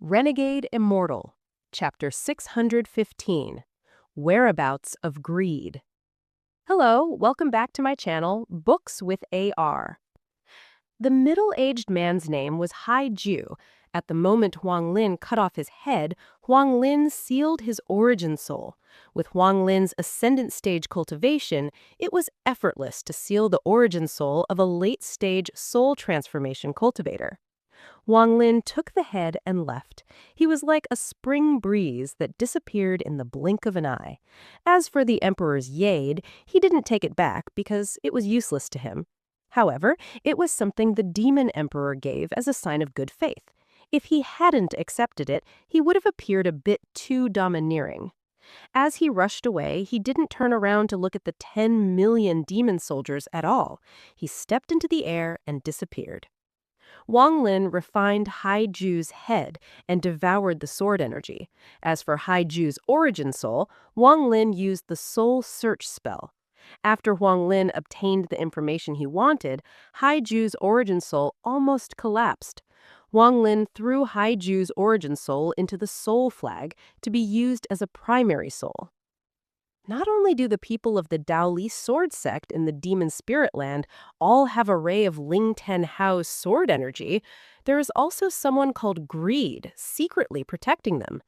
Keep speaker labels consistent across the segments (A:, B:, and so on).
A: Renegade Immortal, Chapter 615, Whereabouts of Greed. Hello, welcome back to my channel, Books with AR. The middle-aged man's name was Hai Ju. At the moment Wang Lin cut off his head, Wang Lin sealed his origin soul. With Wang Lin's ascendant stage cultivation, it was effortless to seal the origin soul of a late-stage soul transformation cultivator. Wang Lin took the head and left. He was like a spring breeze that disappeared in the blink of an eye. As for the Emperor's Yade, he didn't take it back because it was useless to him. However, it was something the Demon Emperor gave as a sign of good faith. If he hadn't accepted it, he would have appeared a bit too domineering. As he rushed away, he didn't turn around to look at the 10 million demon soldiers at all. He stepped into the air and disappeared. Wang Lin refined Hai Ju's head and devoured the sword energy. As for Hai Ju's origin soul, Wang Lin used the soul search spell. After Wang Lin obtained the information he wanted, Hai Ju's origin soul almost collapsed. Wang Lin threw Hai Ju's origin soul into the soul flag to be used as a primary soul. Not only do the people of the Lou Sword Sect in the Demon Spirit Land all have a ray of Ling Ten Hao's sword energy, there is also someone called Greed secretly protecting them.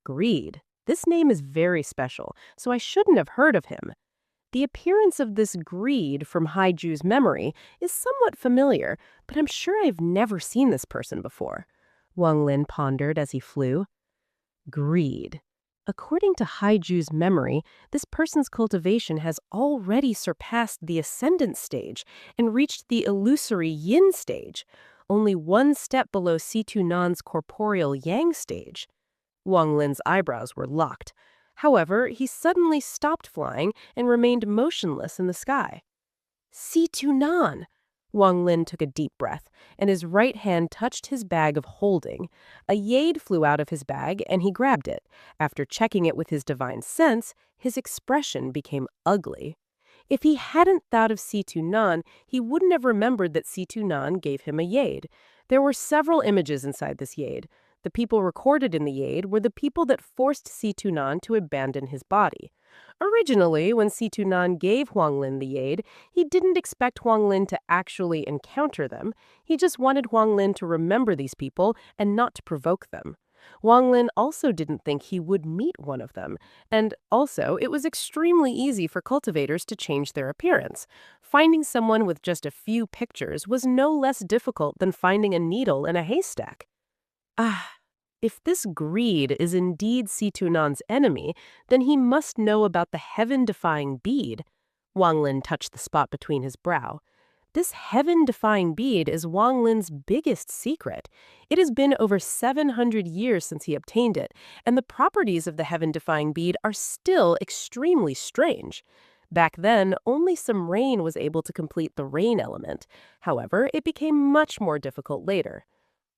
A: Greed. This name is very special, so I shouldn't have heard of him. The appearance of this Greed from Hai Ju's memory is somewhat familiar, but I'm sure I've never seen this person before. Wang Lin pondered as he flew. Greed. According to Hai Ju's memory, this person's cultivation has already surpassed the ascendant stage and reached the illusory yin stage, only one step below Situ Nan's corporeal yang stage. Wang Lin's eyebrows were locked. However, he suddenly stopped flying and remained motionless in the sky. Situ Nan! Wang Lin took a deep breath, and his right hand touched his bag of holding. A Yade flew out of his bag, and he grabbed it. After checking it with his divine sense, his expression became ugly. If he hadn't thought of Situ Nan, he wouldn't have remembered that Situ Nan gave him a Yade. There were several images inside this Yade. The people recorded in the Yade were the people that forced Situ Nan to abandon his body. Originally, when Situ Nan gave Wang Lin the Yade, he didn't expect Wang Lin to actually encounter them. He just wanted Wang Lin to remember these people and not to provoke them. Wang Lin also didn't think he would meet one of them, and also it was extremely easy for cultivators to change their appearance. Finding someone with just a few pictures was no less difficult than finding a needle in a haystack. If this Greed is indeed Situ Nan's enemy, then he must know about the heaven-defying bead. Wang Lin touched the spot between his brow. This heaven-defying bead is Wang Lin's biggest secret. It has been over 700 years since he obtained it, and the properties of the heaven-defying bead are still extremely strange. Back then, only some rain was able to complete the rain element. However, it became much more difficult later.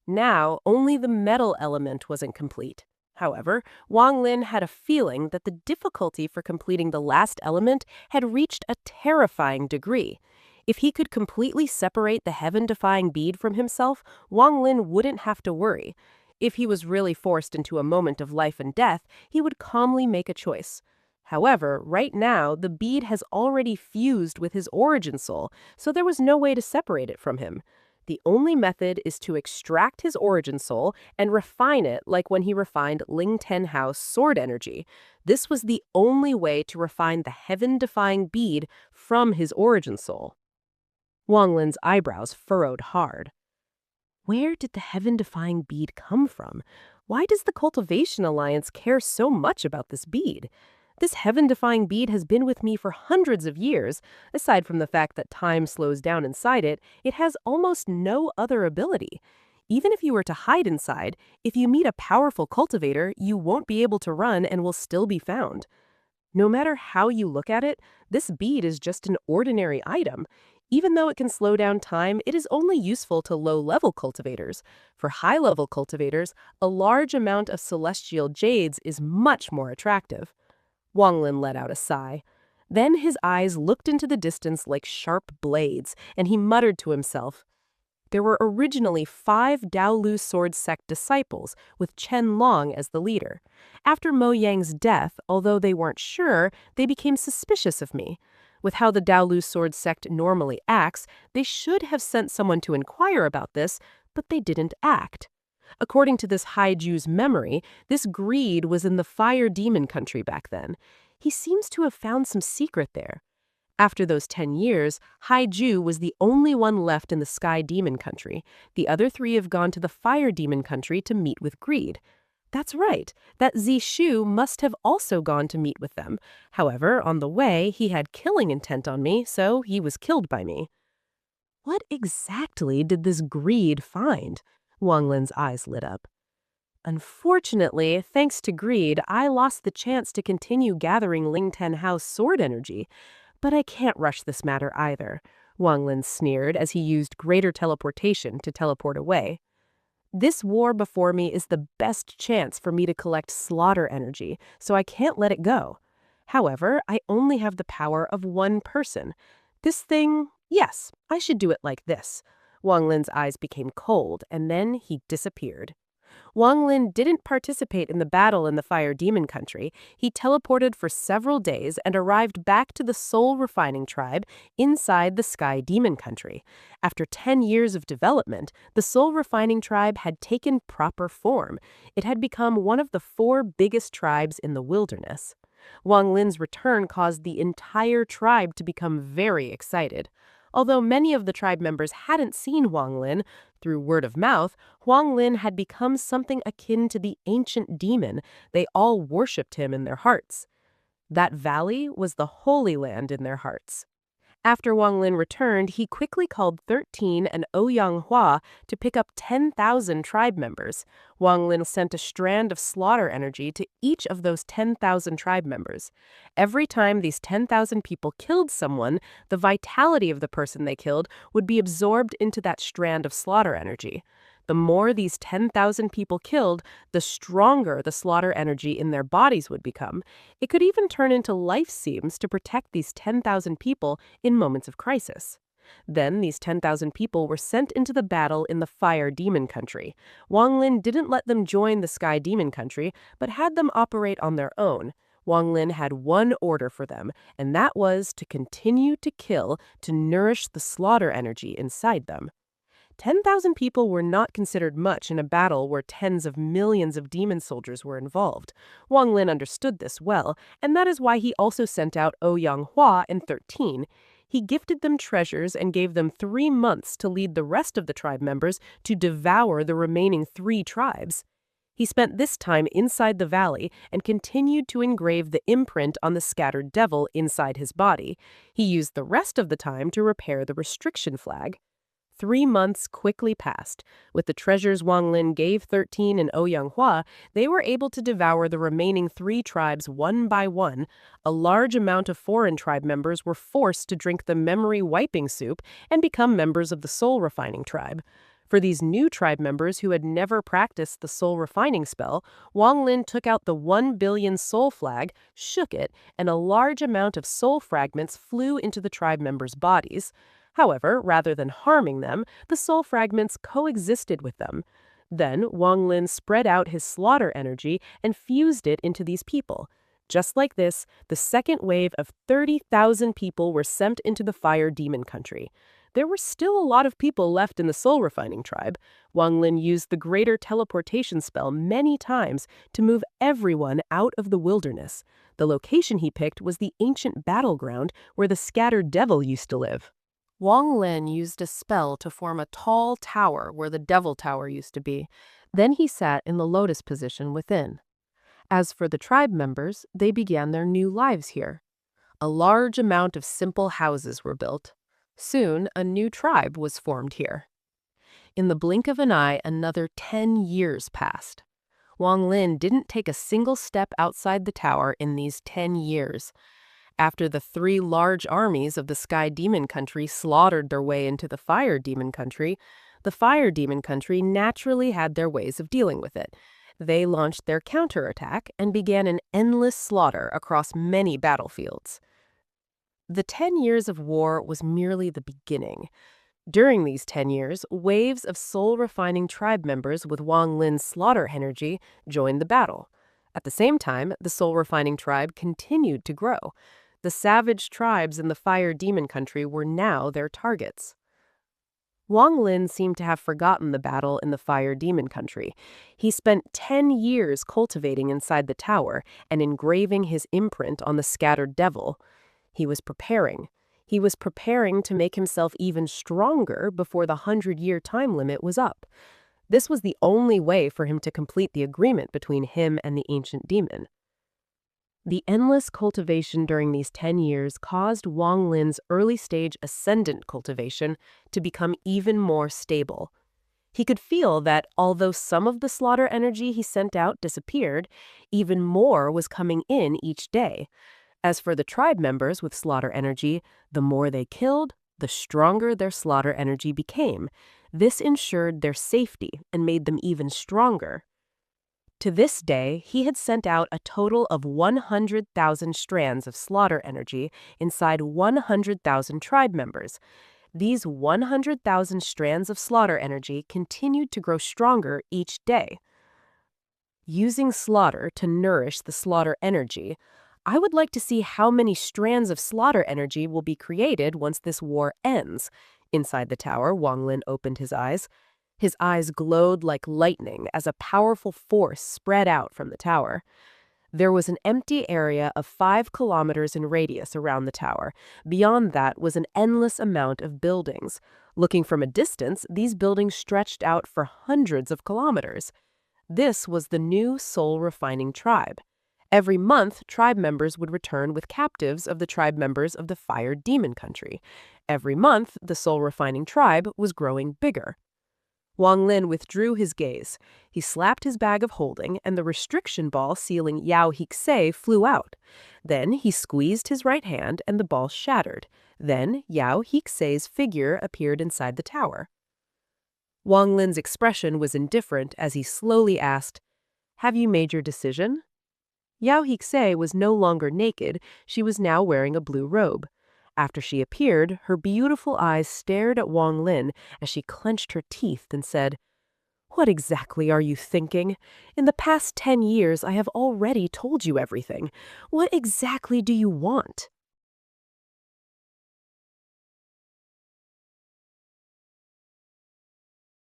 A: Now, only the metal element wasn't complete. However, Wang Lin had a feeling that the difficulty for completing the last element had reached a terrifying degree. If he could completely separate the heaven-defying bead from himself, Wang Lin wouldn't have to worry. If he was really forced into a moment of life and death, he would calmly make a choice. However, right now, the bead has already fused with his origin soul, so there was no way to separate it from him. The only method is to extract his origin soul and refine it like when he refined Ling Ten Hao's sword energy. This was the only way to refine the heaven-defying bead from his origin soul. Wang Lin's eyebrows furrowed hard. Where did the heaven-defying bead come from? Why does the Cultivation Alliance care so much about this bead? This heaven-defying bead has been with me for hundreds of years. Aside from the fact that time slows down inside it, it has almost no other ability. Even if you were to hide inside, if you meet a powerful cultivator, you won't be able to run and will still be found. No matter how you look at it, this bead is just an ordinary item. Even though it can slow down time, it is only useful to low-level cultivators. For high-level cultivators, a large amount of celestial jades is much more attractive. Wang Lin let out a sigh. Then his eyes looked into the distance like sharp blades, and he muttered to himself, There were originally 5 Lou Sword Sect disciples, with Chen Long as the leader. After Mo Yang's death, although they weren't sure, they became suspicious of me. With how the Lou Sword Sect normally acts, they should have sent someone to inquire about this, but they didn't act. According to this High Jew's memory, this greed was in the fire demon country back then. He seems to have found some secret there. After those 10 years, High Ju was the only one left in the Sky Demon Country. The other 3 have gone to the Fire Demon Country to meet with Greed. That's right, that Zishu must have also gone to meet with them. However, on the way, he had killing intent on me, so he was killed by me. What exactly did this Greed find? Wang Lin's eyes lit up. Unfortunately, thanks to Greed, I lost the chance to continue gathering Ling Ten House sword energy. But I can't rush this matter either, Wang Lin sneered as he used greater teleportation to teleport away. This war before me is the best chance for me to collect slaughter energy, so I can't let it go. However, I only have the power of one person. This thing, yes, I should do it like this. Wang Lin's eyes became cold, and then he disappeared. Wang Lin didn't participate in the battle in the Fire Demon Country. He teleported for several days and arrived back to the Soul Refining Tribe inside the Sky Demon Country. After 10 years of development, the Soul Refining Tribe had taken proper form. It had become one of the 4 biggest tribes in the wilderness. Wang Lin's return caused the entire tribe to become very excited. Although many of the tribe members hadn't seen Wang Lin, through word of mouth, Wang Lin had become something akin to the ancient demon. They all worshipped him in their hearts. That valley was the Holy Land in their hearts. After Wang Lin returned, he quickly called 13 and Ouyang Hua to pick up 10,000 tribe members. Wang Lin sent a strand of slaughter energy to each of those 10,000 tribe members. Every time these 10,000 people killed someone, the vitality of the person they killed would be absorbed into that strand of slaughter energy. The more these 10,000 people killed, the stronger the slaughter energy in their bodies would become. It could even turn into life seams to protect these 10,000 people in moments of crisis. Then these 10,000 people were sent into the battle in the Fire Demon Country. Wang Lin didn't let them join the Sky Demon Country, but had them operate on their own. Wang Lin had one order for them, and that was to continue to kill to nourish the slaughter energy inside them. 10,000 people were not considered much in a battle where tens of millions of demon soldiers were involved. Wang Lin understood this well, and that is why he also sent out Ouyang Hua and 13. He gifted them treasures and gave them 3 months to lead the rest of the tribe members to devour the remaining 3 tribes. He spent this time inside the valley and continued to engrave the imprint on the scattered devil inside his body. He used the rest of the time to repair the restriction flag. 3 months quickly passed. With the treasures Wang Lin gave 13 and Ouyang Hua, they were able to devour the remaining 3 tribes one by one. A large amount of foreign tribe members were forced to drink the memory wiping soup and become members of the soul refining tribe. For these new tribe members who had never practiced the soul refining spell, Wang Lin took out the 1 billion soul flag, shook it, and a large amount of soul fragments flew into the tribe members' bodies. However, rather than harming them, the soul fragments coexisted with them. Then Wang Lin spread out his slaughter energy and fused it into these people. Just like this, the second wave of 30,000 people were sent into the Fire Demon Country. There were still a lot of people left in the soul refining tribe. Wang Lin used the greater teleportation spell many times to move everyone out of the wilderness. The location he picked was the ancient battleground where the scattered devil used to live. Wang Lin used a spell to form a tall tower where the Devil Tower used to be. Then he sat in the lotus position within. As for the tribe members, they began their new lives here. A large amount of simple houses were built. Soon, a new tribe was formed here. In the blink of an eye, another 10 years passed. Wang Lin didn't take a single step outside the tower in these 10 years. After the 3 large armies of the Sky Demon Country slaughtered their way into the Fire Demon Country, the Fire Demon Country naturally had their ways of dealing with it. They launched their counterattack and began an endless slaughter across many battlefields. The 10 years of war was merely the beginning. During these 10 years, waves of soul-refining tribe members with Wang Lin's slaughter energy joined the battle. At the same time, the soul-refining tribe continued to grow. The savage tribes in the Fire Demon country were now their targets. Wang Lin seemed to have forgotten the battle in the Fire Demon country. He spent 10 years cultivating inside the tower and engraving his imprint on the scattered devil. He was preparing. He was preparing to make himself even stronger before the 100-year time limit was up. This was the only way for him to complete the agreement between him and the ancient demon. The endless cultivation during these 10 years caused Wang Lin's early-stage ascendant cultivation to become even more stable. He could feel that although some of the slaughter energy he sent out disappeared, even more was coming in each day. As for the tribe members with slaughter energy, the more they killed, the stronger their slaughter energy became. This ensured their safety and made them even stronger. To this day, he had sent out a total of 100,000 strands of slaughter energy inside 100,000 tribe members. These 100,000 strands of slaughter energy continued to grow stronger each day. Using slaughter to nourish the slaughter energy, I would like to see how many strands of slaughter energy will be created once this war ends. Inside the tower, Wang Lin opened his eyes. His eyes glowed like lightning as a powerful force spread out from the tower. There was an empty area of 5 kilometers in radius around the tower. Beyond that was an endless amount of buildings. Looking from a distance, these buildings stretched out for hundreds of kilometers. This was the new soul-refining tribe. Every month, tribe members would return with captives of the tribe members of the Fire Demon country. Every month, the soul-refining tribe was growing bigger. Wang Lin withdrew his gaze. He slapped his bag of holding, and the restriction ball sealing Yao Hixie flew out. Then he squeezed his right hand, and the ball shattered. Then Yao Hixie's figure appeared inside the tower. Wang Lin's expression was indifferent as he slowly asked, "Have you made your decision?" Yao Hixie was no longer naked. She was now wearing a blue robe. After she appeared, her beautiful eyes stared at Wang Lin as she clenched her teeth and said, "What exactly are you thinking? In the past 10 years, I have already told you everything. What exactly do you want?"